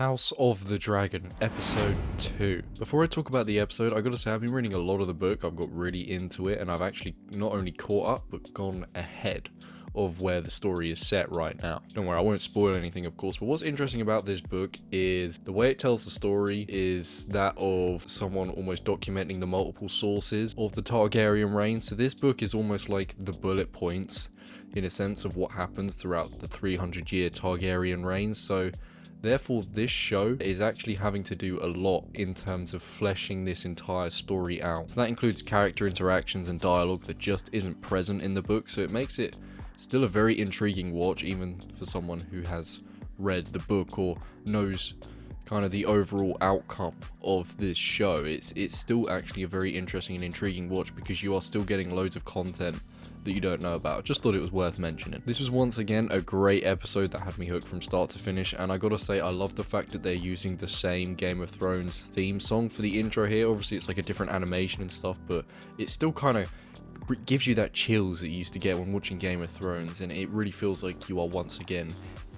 House of the Dragon, Episode 2. Before I talk about the episode, I gotta say I've been reading a lot of the book, I've got really into it, and I've actually not only caught up, but gone ahead of where the story is set right now. Don't worry, I won't spoil anything of course, but what's interesting about this book is the way it tells the story is that of someone almost documenting the multiple sources of the Targaryen reign. So this book is almost like the bullet points in a sense of what happens throughout the 300-year Targaryen reign. So therefore, this show is actually having to do a lot in terms of fleshing this entire story out. So that includes character interactions and dialogue that just isn't present in the book, so it makes it still a very intriguing watch, even for someone who has read the book or knows kind of the overall outcome of this show. It's still actually a very interesting and intriguing watch because you are still getting loads of content that you don't know about. Just thought it was worth mentioning. This was once again a great episode that had me hooked from start to finish, and I gotta say I love the fact that they're using the same Game of Thrones theme song for the intro here. Obviously it's like a different animation and stuff, but it still kind of gives you that chills that you used to get when watching Game of Thrones, and it really feels like you are once again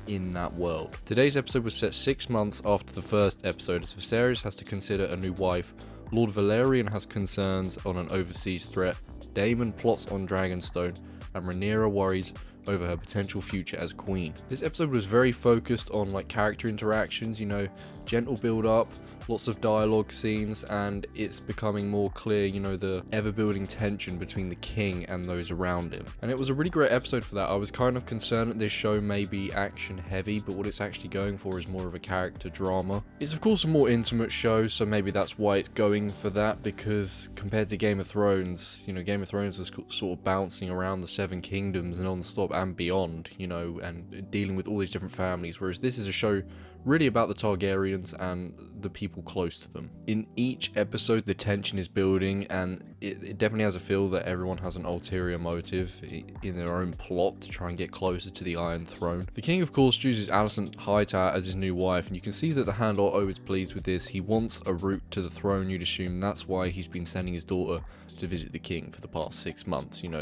in that world. Today's episode was set 6 months after the first episode, as Viserys has to consider a new wife, Lord Valerian has concerns on an overseas threat, Daemon plots on Dragonstone, and Rhaenyra worries over her potential future as queen. This episode was very focused on like character interactions, you know, gentle build up, lots of dialogue scenes, and it's becoming more clear, you know, the ever building tension between the king and those around him. And it was a really great episode for that. I was kind of concerned that this show may be action heavy, but what it's actually going for is more of a character drama. It's of course a more intimate show, so maybe that's why it's going for that, because compared to Game of Thrones, you know, Game of Thrones was sort of bouncing around the Seven Kingdoms and non-stop and beyond, you know, and dealing with all these different families, whereas this is a show really about the Targaryens and the people close to them. In each episode the tension is building, and it definitely has a feel that everyone has an ulterior motive in their own plot to try and get closer to the Iron Throne. The king of course chooses Alicent Hightower as his new wife, and you can see that the Hand Otto is pleased with this. He wants a route to the throne, you'd assume that's why he's been sending his daughter to visit the king for the past 6 months. You know,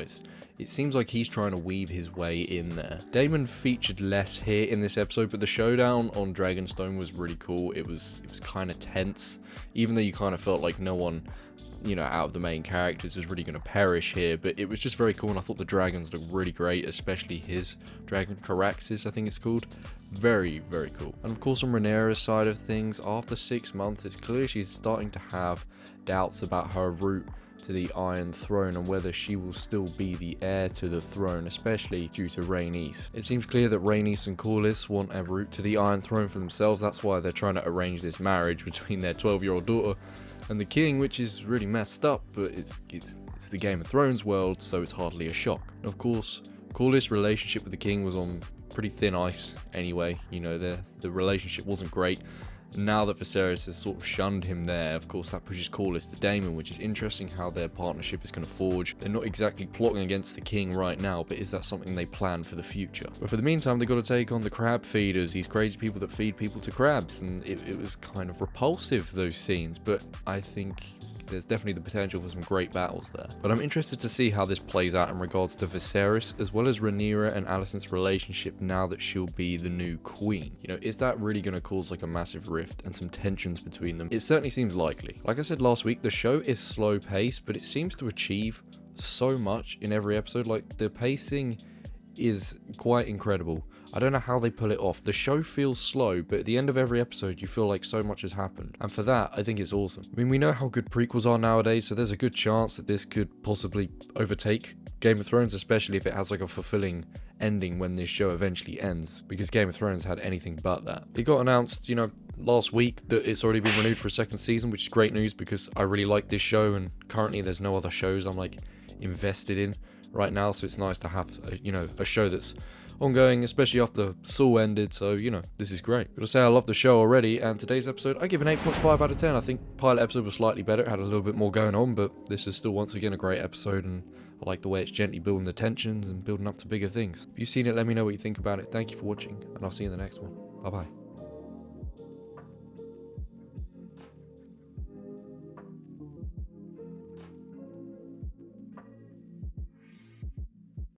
it seems like he's trying to weave his way in there. Daemon featured less here in this episode, but the showdown on Dragonstone was really cool. It was kind of tense, even though you kind of felt like no one, you know, out of the main characters was really going to perish here, but it was just very cool, and I thought the dragons looked really great, especially his dragon, Caraxes I think it's called. Very, very cool. And of course on Rhaenyra's side of things, after 6 months, it's clear she's starting to have doubts about her route to the Iron Throne and whether she will still be the heir to the throne, especially due to Rhaenys. It seems clear that Rhaenys and Corlys want a route to the Iron Throne for themselves. That's why they're trying to arrange this marriage between their 12-year-old daughter and the king, which is really messed up, but it's the Game of Thrones world, so it's hardly a shock. And of course, Corlys' relationship with the king was on pretty thin ice anyway. You know, the relationship wasn't great. Now that Viserys has sort of shunned him there, of course that pushes Corlys to Daemon, which is interesting how their partnership is going to forge. They're not exactly plotting against the king right now, but is that something they plan for the future? But for the meantime, they've got to take on the crab feeders, these crazy people that feed people to crabs, and it was kind of repulsive, those scenes, but I think there's definitely the potential for some great battles there. But I'm interested to see how this plays out in regards to Viserys, as well as Rhaenyra and Alicent's relationship now that she'll be the new queen. You know, is that really going to cause like a massive rift and some tensions between them? It certainly seems likely. Like I said last week, the show is slow paced, but it seems to achieve so much in every episode. Like, the pacing is quite incredible. I don't know how they pull it off. The show feels slow, but at the end of every episode you feel like so much has happened, and for that I think it's awesome. I mean, we know how good prequels are nowadays, so there's a good chance that this could possibly overtake Game of Thrones, especially if it has like a fulfilling ending when this show eventually ends, because Game of Thrones had anything but that. It got announced, you know, last week that it's already been renewed for a second season, which is great news because I really like this show, and currently there's no other shows I'm like invested in right now, so it's nice to have a show that's ongoing, especially after Saul ended, so you know, this is great. Gotta say I love the show already, and today's episode I give an 8.5 out of 10. I think pilot episode was slightly better, it had a little bit more going on, but this is still once again a great episode, and I like the way it's gently building the tensions and building up to bigger things. If you've seen it, let me know what you think about it. Thank you for watching, and I'll see you in the next one. Bye bye.